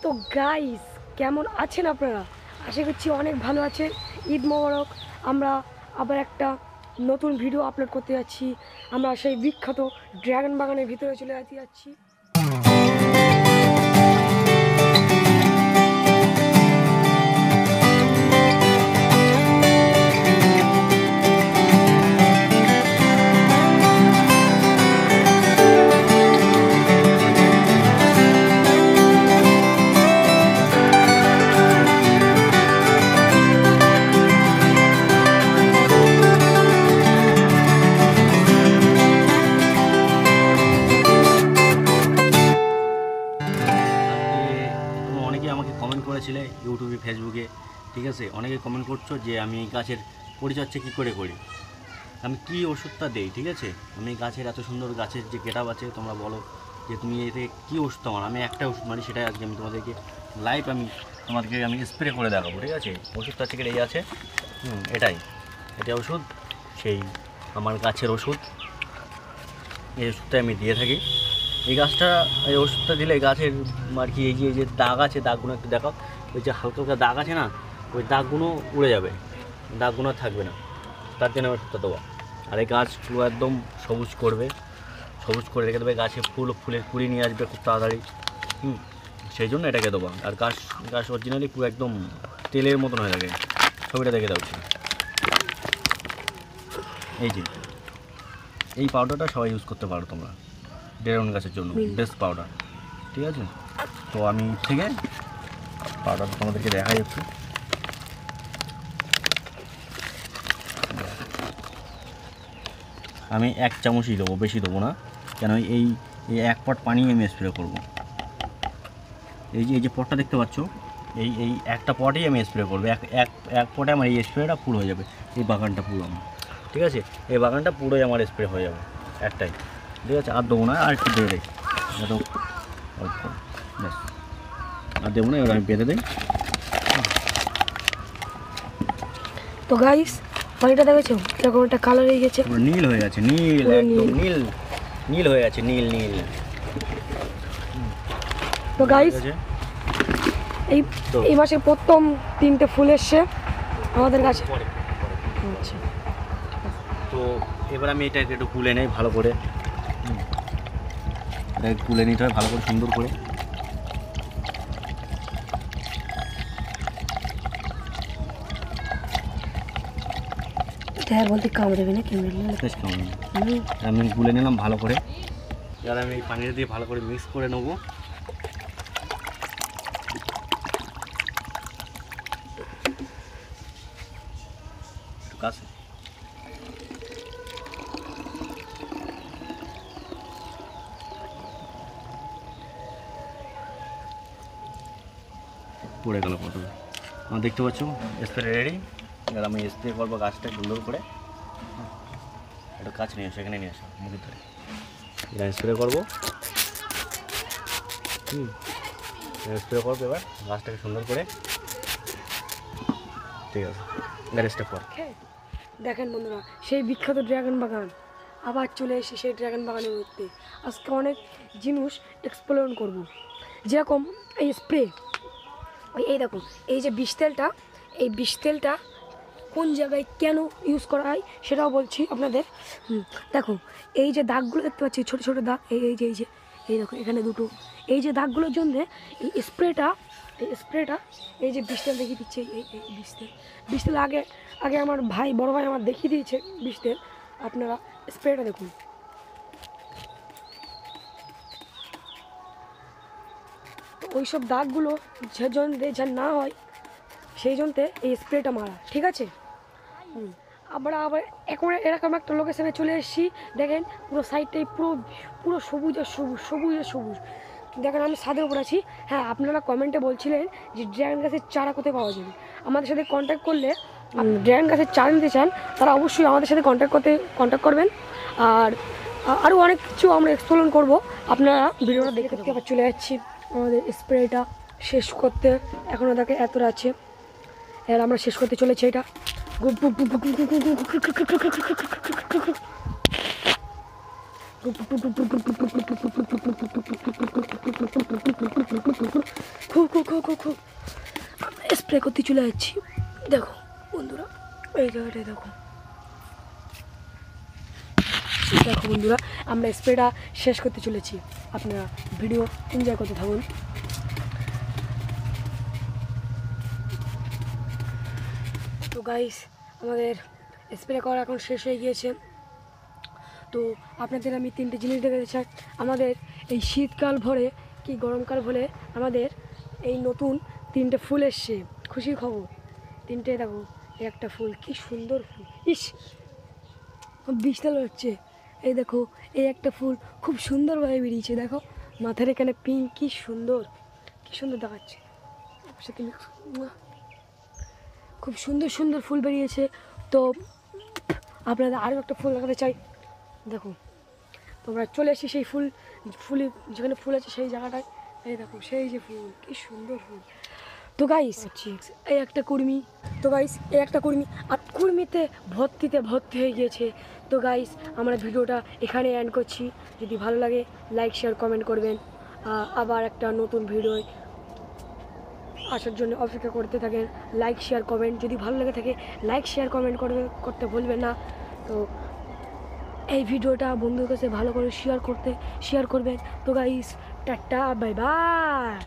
তো গাইস কেমন আছেন আপনারা? আশা করছি অনেক ভালো আছেন। ঈদ মোবারক। আমরা আবার একটা নতুন ভিডিও আপলোড করতে যাচ্ছি। আমরা সেই বিখ্যাত ড্রাগন বাগানের ভিতরে চলে যাচ্ছি। কমেন্ট করেছিলে ইউটিউবে ফেসবুকে, ঠিক আছে? অনেকে কমেন্ট করছো যে আমি গাছের পরিচর্যা কী করে করি, আমি কি ওষুধটা দেই, ঠিক আছে? আমি গাছের এত সুন্দর গাছের যে গেটআপ আছে, তোমরা বলো যে তুমি এতে কী ওষুধ মারো। আমি একটা ওষুধ মারি, সেটাই আজকে আমি তোমাদেরকে লাইভ তোমাদেরকে স্প্রে করে দেখাবো, ঠিক আছে? ওষুধটা হচ্ছে এই আছে, এটা ওষুধ, সেই আমার গাছের ওষুধ। এই ওষুধটা আমি দিয়ে থাকি। এই গাছটা, এই ওষুধটা দিলে গাছের আর কি এই যে দাগ আছে, দাগগুলো একটু দেখাও। ওই যে হালকা হালকা দাগ আছে না, ওই দাগগুলো উড়ে যাবে, দাগগুলো থাকবে না, তার জন্য ওষুধটা দেবো। আর এই গাছ পুরো একদম সবুজ করবে, সবুজ করে রেখে দেবে, গাছে ফুলের কুড়ি নিয়ে আসবে খুব তাড়াতাড়ি। সেই জন্য এটাকে দেবো। আর গাছ অরিজিনালি পুরো একদম তেলের মতন হয়ে থাকে। ছবিটা দেখে দাও। এই যে এই পাউডারটা সবাই ইউজ করতে পারো তোমরা ড্রাগন গাছের জন্য, বেস্ট পাউডার, ঠিক আছে? তো আমি থেকে পাউডারটা তোমাদেরকে দেখাই একটু। আমি 1 চামচই দেবো, বেশি দেবো না, কেন এই এক পট পানি আমি স্প্রে করবো। এই যে পটটা দেখতে পাচ্ছ, এই একটা পটেই আমি স্প্রে করবো। এক পটে আমার এই স্প্রেটা পুরো হয়ে যাবে। এই বাগানটা পুরো আমার, ঠিক আছে? এই বাগানটা পুরোই আমার স্প্রে হয়ে যাবে একটাই, ঠিক আছে? আর দেবো না, আর একটু দিয়ে দেয়, ব্যাস, আর দেবো না। এবার আমি বেঁধে দিই। তো গাইস পানিটা দেখেছো কিরকম একটা কালার হয়ে গেছে, নীল হয়ে গেছে, নীল, একদম নীল হয়ে গেছে, নীল। তো গাইস এই মাসে প্রথম 3টে ফুল এসছে আমাদের গাছে। আচ্ছা, তো এবার আমি এটাকে একটু কুলে নেই ভালো করে, এটাকে কুলে নিতে হয় ভালো করে, সুন্দর করে। বলতে কামড়েবে না, আমি গুলে নিলাম ভালো করে। এবার আমি এই পানিটা দিয়ে ভালো করে মিক্স করে নেবো। কাছে পড়ে গেল কত, আমার দেখতে পাচ্ছ স্প্রে রেডি। এবার আমি স্প্রে করবো গাছটা সুন্দর করে। একটু কাছে নিয়ে আসো, এখানে নিয়ে আসো, মুখের ধরে এটা স্প্রে করবো। স্প্রে করবো এবার গাছটাকে সুন্দর করে, ঠিক আছে? গ্যারেজটা পর দেখেন বন্ধুরা, সেই বিখ্যাত ড্রাগন বাগান আবার চলে এসে সেই ড্রাগন বাগানের মধ্যে আজকে অনেক জিনিস এক্সপ্লোর করব। যেরকম এই স্প্রে, এই দেখুন এই যে বিষ তেলটা, এই বিষ তেলটা কোন জায়গায় কেন ইউজ করা হয় সেটাও বলছি আপনাদের। দেখো এই যে দাগগুলো দেখতে পাচ্ছি, ছোটো ছোটো দাগ, এই দেখো এখানে দুটো, এই যে দাগগুলোর জন্যে এই স্প্রেটা এই যে বিষ তেল দেখিয়ে দিচ্ছে, এই বিষ তেল আগে আমার বড় ভাই আমার দেখিয়ে দিয়েছে বিষ তেল। আপনারা স্প্রেটা দেখুন, ওই সব দাগগুলো যা না হয় সেই জন্য এই স্প্রেটা মারা, ঠিক আছে? আবার এখন এরকম একটা লোকেশনে চলে এসেছি। দেখেন পুরো সাইডটাই পুরো সবুজ আর সবুজ। দেখেন আমি ছাদের উপর আছি। হ্যাঁ, আপনারা কমেন্টে বলছিলেন যে ড্রাগন গাছের চারা কোথায় পাওয়া যাবে। আমাদের সাথে কন্ট্যাক্ট করলে, ড্রাগন গাছের চারা নিতে চান তারা অবশ্যই আমাদের সাথে কন্ট্যাক্ট করবেন। আর আরও অনেক কিছু আমরা এক্সপ্লোর করব। আপনারা ভিডিওটা দেখতে আবার চলে যাচ্ছি আমাদের স্প্রেটা শেষ করতে। এখনও দেখে এতটা আছে, এর আমরা শেষ করতে চলেছি। এটা খুব খুব খুব খুব খুব স্প্রে করতে চলে যাচ্ছি। দেখো বন্ধুরা, এই জায়গাটায় দেখো, দেখো বন্ধুরা, আমরা স্প্রেটা শেষ করতে চলেছি। আপনারা ভিডিও এনজয় করতে থাকুন। তো গাইস, আমাদের স্প্রে করা এখন শেষ হয়ে গিয়েছে। তো আপনাদের আমি 3টে জিনিস দেখাতে চাই। আমাদের এই শীতকাল ভরে কি গরমকাল ভরে আমাদের এই নতুন 3টে ফুল এসছে, খুশির খবর। 3টে দেখো, এই একটা ফুল, কি সুন্দর ফুল, ইস বিশাল হচ্ছে। এই দেখো, এই একটা ফুল খুব সুন্দরভাবে বেরিয়েছে, দেখো মাথার এখানে পিঙ্ক, কি সুন্দর, কি সুন্দর দেখাচ্ছে। সাথে খুব সুন্দর সুন্দর ফুল বেরিয়েছে। তো আপনাদের আরও একটা ফুল দেখাতে চাই। দেখো, তোমরা চলে এসেছি সেই ফুলে, যেখানে ফুল আছে সেই জায়গাটায়। এই দেখো, সেই যে ফুল, কি সুন্দর ফুল। তো গাইস, এই একটা কুর্মি, তো গাইস এই একটা কুর্মি, আর কুর্মিতে ভর্তি হয়ে গিয়েছে। তো গাইস, আমরা ভিডিওটা এখানে এন্ড করছি। যদি ভালো লাগে লাইক শেয়ার কমেন্ট করবেন। আবার একটা নতুন ভিডিও আসার জন্য অপেক্ষা করতে থাকেন। লাইক শেয়ার কমেন্ট যদি ভালো লেগে থাকে, লাইক শেয়ার কমেন্ট করতে ভুলবেন না। তো এই ভিডিওটা বন্ধুদের কাছে ভালো করে শেয়ার করবেন। তো গাইস, টাটা, বাই বাই।